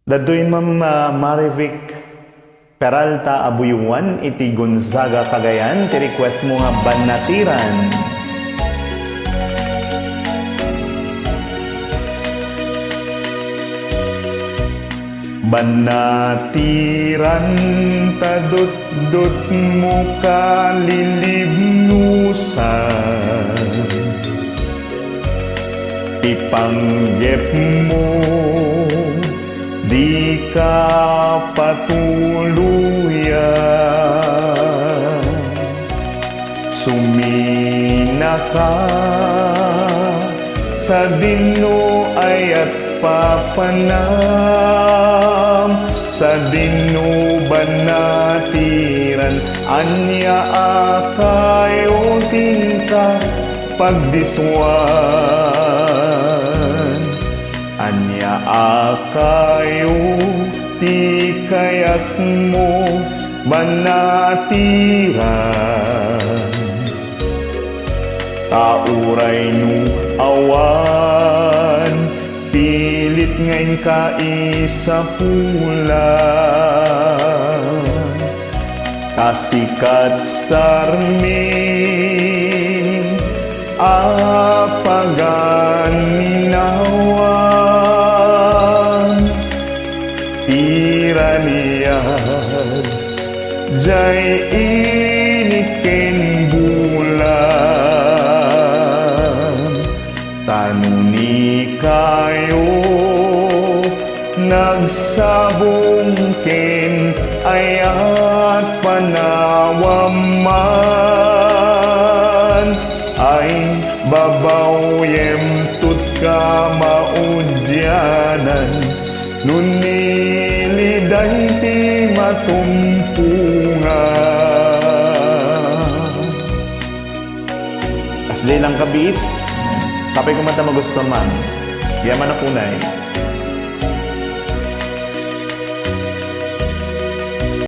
Dadoy Ma'am Marivic Peralta Abuyuan iti Gonzaga Cagayan ti request mo nga banatiran. Banatiran tadot-dot mo kalilibnusan, ipanggep mo di ka patuluyan, sumina ka sa dino ayat papanam, sa dino banatiran anya akayo tingka pagdiswan, anya akayo ti kayak mo banatiran, tauray nu awan pilit ngayon ka isa pulang, kasikat sarmi apagan minawan, tiraniyan jay inikin bulan, tanuni kayo nagsabungkin ayat panawaman, ay babawyem tut ka maudyanan, nuniliday ti matumpungan. Asday lang kabiit, kapay kumanta magusto man, yaman na kunay.